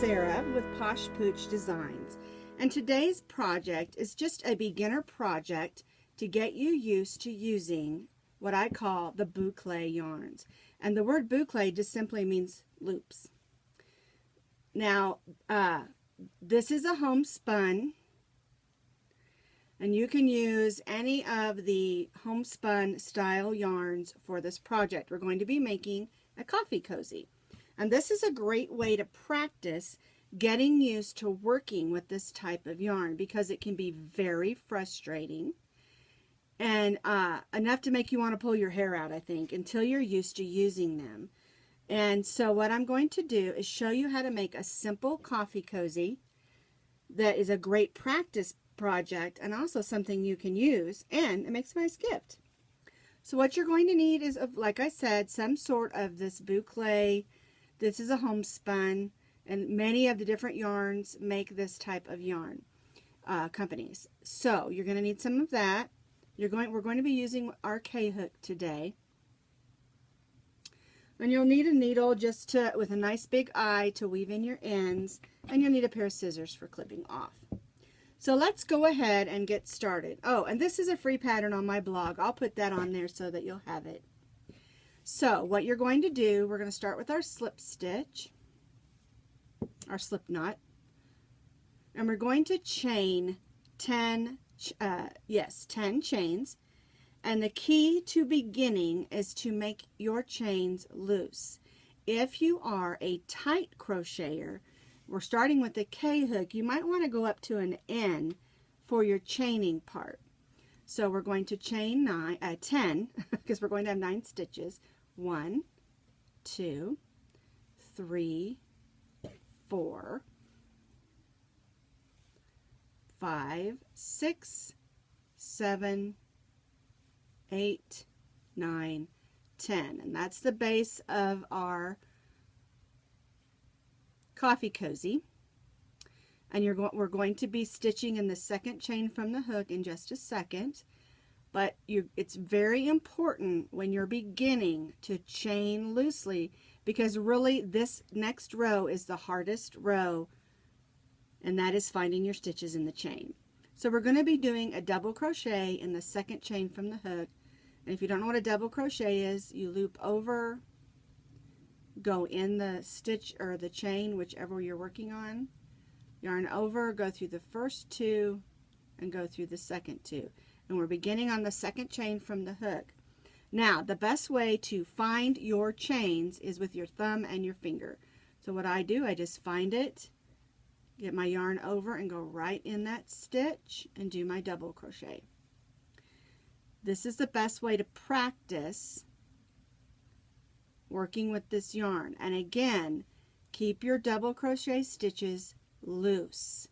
Sarah with Posh Pooch Designs, and today's project is just a beginner project to get you used to using what I call the boucle yarns. And the word boucle just simply means loops. Now, this is a homespun, and you can use any of the homespun style yarns for this project. We're going to be making a coffee cozy. And this is a great way to practice getting used to working with this type of yarn, because it can be very frustrating and enough to make you want to pull your hair out, I think, until you're used to using them. And so what I'm going to do is show you how to make a simple coffee cozy that is a great practice project and also something you can use, and it makes a nice gift. So what you're going to need is, like I said, some sort of this boucle. This is a homespun, and many of the different yarns make this type of yarn companies. So you're going to need some of that. We're going to be using our K-hook today. And you'll need a needle with a nice big eye to weave in your ends, and you'll need a pair of scissors for clipping off. So let's go ahead and get started. Oh, and this is a free pattern on my blog. I'll put that on there so that you'll have it. So what you're going to do, we're going to start with our slip stitch, our slip knot, and we're going to chain 10 chains. And the key to beginning is to make your chains loose. If you are a tight crocheter, we're starting with the K-hook, you might want to go up to an N for your chaining part. So we're going to chain 10, because we're going to have 9 stitches. 1, 2, 3, 4, 5, 6, 7, 8, 9, 10. And that's the base of our coffee cozy. And we're going to be stitching in the second chain from the hook in just a second. But it's very important when you're beginning to chain loosely, because really this next row is the hardest row, and that is finding your stitches in the chain. So we're going to be doing a double crochet in the second chain from the hook. And if you don't know what a double crochet is, you loop over, go in the stitch or the chain, whichever you're working on, yarn over, go through the first 2, and go through the second 2. And we're beginning on the second chain from the hook. Now, the best way to find your chains is with your thumb and your finger. So what I do, I just find it, get my yarn over, and go right in that stitch and do my double crochet. This is the best way to practice working with this yarn. And again, keep your double crochet stitches loose.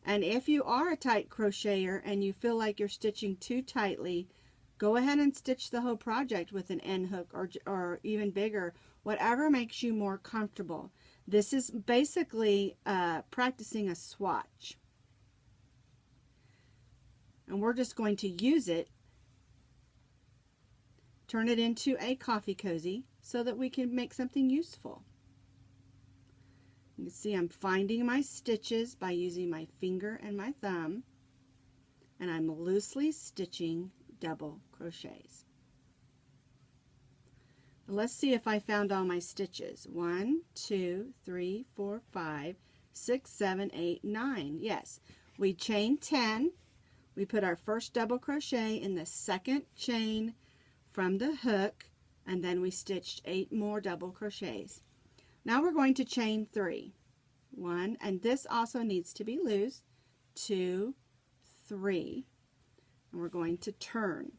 And if you are a tight crocheter and you feel like you're stitching too tightly, go ahead and stitch the whole project with an end hook or even bigger, whatever makes you more comfortable. This is basically practicing a swatch. And we're just going to use it, turn it into a coffee cozy so that we can make something useful. You can see I'm finding my stitches by using my finger and my thumb, and I'm loosely stitching double crochets. Let's see if I found all my stitches. 1, 2, 3, 4, 5, 6, 7, 8, 9. Yes, we chained 10. We put our first double crochet in the second chain from the hook, and then we stitched 8 more double crochets. Now we're going to chain 3. 1, and this also needs to be loose. 2, 3, and we're going to turn.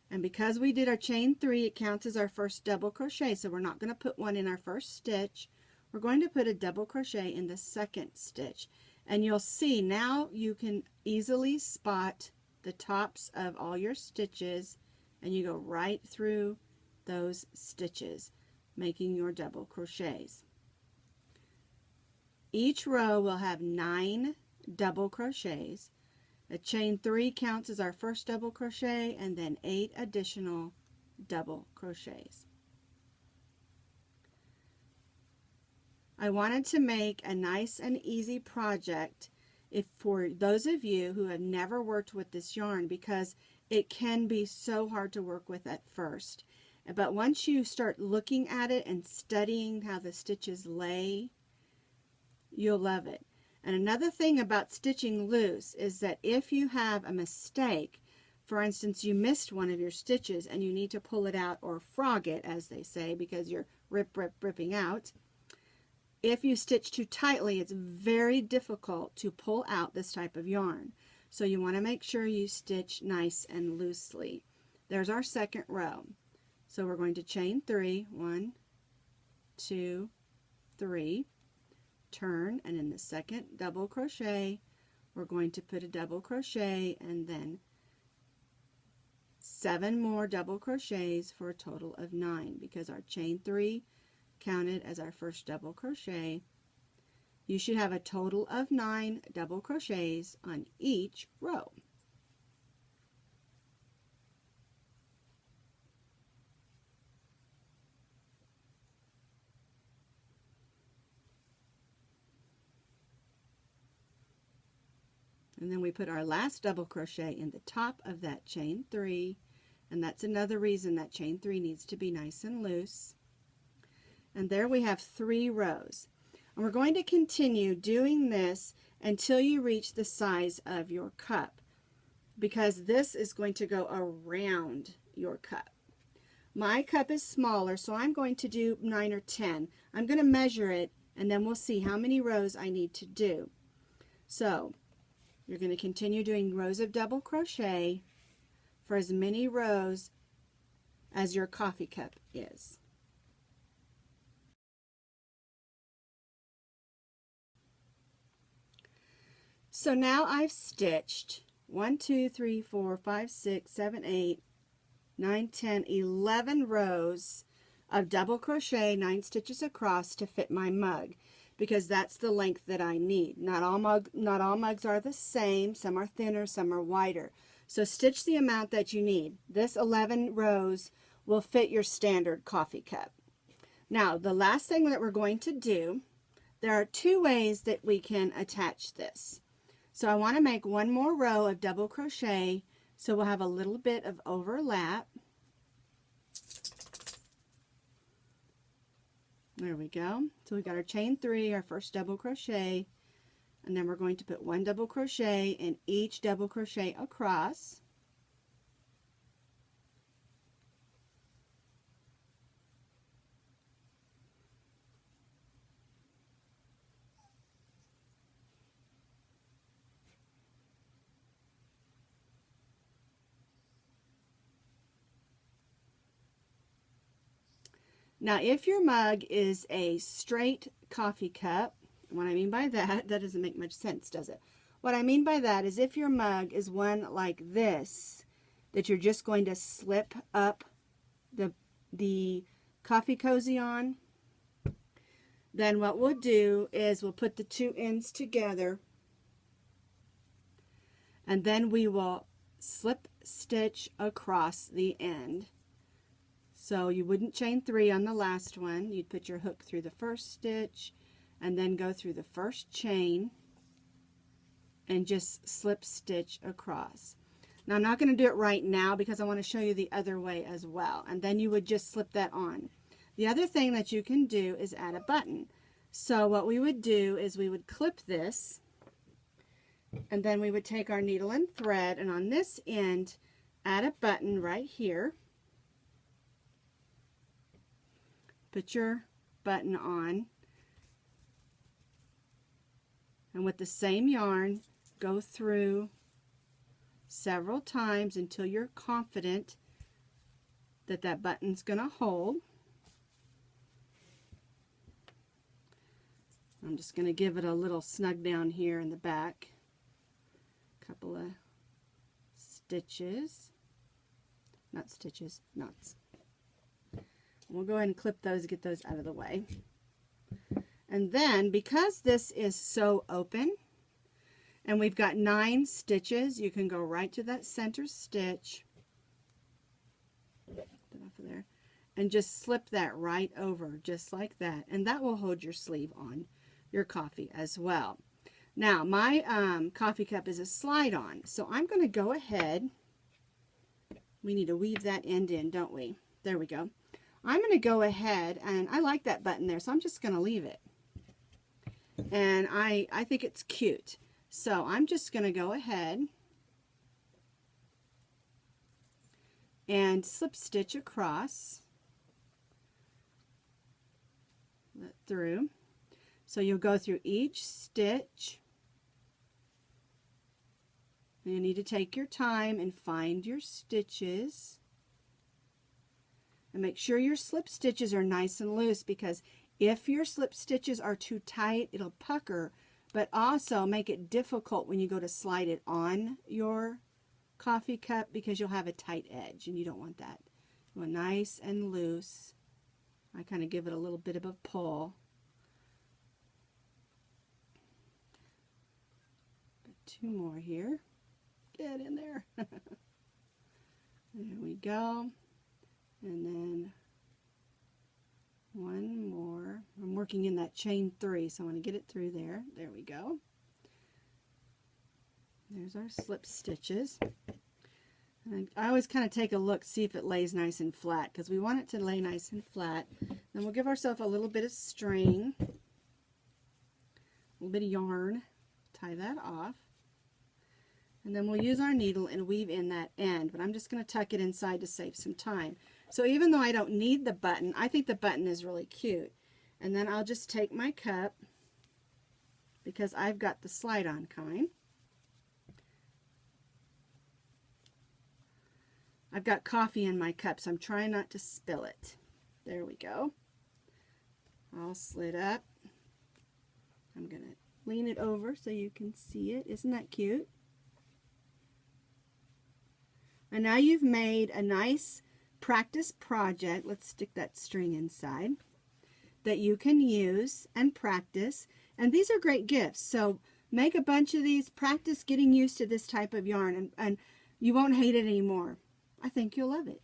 And because we did our chain 3, it counts as our first double crochet, so we're not going to put one in our first stitch. We're going to put a double crochet in the second stitch. And you'll see now you can easily spot the tops of all your stitches, and you go right through those stitches, making your double crochets. Each row will have 9 double crochets. A chain 3 counts as our first double crochet, and then 8 additional double crochets. I wanted to make a nice and easy project for those of you who have never worked with this yarn, because it can be so hard to work with at first. But once you start looking at it and studying how the stitches lay, you'll love it. And another thing about stitching loose is that if you have a mistake, for instance, you missed one of your stitches and you need to pull it out, or frog it, as they say, because you're ripping out. If you stitch too tightly, it's very difficult to pull out this type of yarn. So you want to make sure you stitch nice and loosely. There's our second row. So we're going to chain 3, 1, 2, 3, turn, and in the second double crochet, we're going to put a double crochet and then 7 more double crochets for a total of 9, because our chain 3 counted as our first double crochet. You should have a total of 9 double crochets on each row. And then we put our last double crochet in the top of that chain 3, and that's another reason that chain 3 needs to be nice and loose. And there we have 3 rows. And we're going to continue doing this until you reach the size of your cup, because this is going to go around your cup. My cup is smaller, so I'm going to do 9 or 10. I'm going to measure it, and then we'll see how many rows I need to do. So you're going to continue doing rows of double crochet for as many rows as your coffee cup is. So now I've stitched 1, 2, 3, 4, 5, 6, 7, 8, 9, 10, 11 rows of double crochet, 9 stitches across to fit my mug, because that's the length that I need. Not all mugs are the same. Some are thinner, some are wider. So stitch the amount that you need. This 11 rows will fit your standard coffee cup. Now, the last thing that we're going to do, there are 2 ways that we can attach this. So I want to make 1 more row of double crochet, so we'll have a little bit of overlap. There we go. So we got our chain 3, our first double crochet, and then we're going to put 1 double crochet in each double crochet across. Now, if your mug is a straight coffee cup, what I mean by that doesn't make much sense, does it? What I mean by that is if your mug is one like this, that you're just going to slip up the coffee cozy on, then what we'll do is we'll put the 2 ends together, and then we will slip stitch across the end. So you wouldn't chain 3 on the last one. You'd put your hook through the first stitch and then go through the first chain and just slip stitch across. Now I'm not going to do it right now because I want to show you the other way as well, and then you would just slip that on. The other thing that you can do is add a button. So what we would do is we would clip this, and then we would take our needle and thread, and on this end add a button right here. Put your button on, and with the same yarn go through several times until you're confident that that button's going to hold. I'm just going to give it a little snug down here in the back. Couple of stitches, not stitches, knots. We'll go ahead and clip those, get those out of the way. And then, because this is so open, and we've got 9 stitches, you can go right to that center stitch, put it off of there, and just slip that right over just like that, and that will hold your sleeve on your coffee as well. Now my coffee cup is a slide on, so I'm going to go ahead. We need to weave that end in, don't we? There we go. I'm going to go ahead, and I like that button there, so I'm just going to leave it. And I think it's cute. So I'm just going to go ahead and slip stitch across through. So you'll go through each stitch. You need to take your time and find your stitches. And make sure your slip stitches are nice and loose, because if your slip stitches are too tight, it'll pucker, but also make it difficult when you go to slide it on your coffee cup, because you'll have a tight edge, and you don't want that. You want nice and loose. I kind of give it a little bit of a pull. Got 2 more here. Get in there. There we go. And then 1 more. I'm working in that chain 3, so I want to get it through there. There we go. There's our slip stitches. And I always kind of take a look, see if it lays nice and flat, because we want it to lay nice and flat. Then we'll give ourselves a little bit of string, a little bit of yarn, tie that off. And then we'll use our needle and weave in that end, but I'm just going to tuck it inside to save some time. So even though I don't need the button, I think the button is really cute. And then I'll just take my cup, because I've got the slide-on kind. I've got coffee in my cup, so I'm trying not to spill it. There we go. All slid up. I'm going to lean it over so you can see it. Isn't that cute? And now you've made a nice practice project. Let's stick that string inside, that you can use and practice. And these are great gifts. So make a bunch of these, practice getting used to this type of yarn, and you won't hate it anymore. I think you'll love it.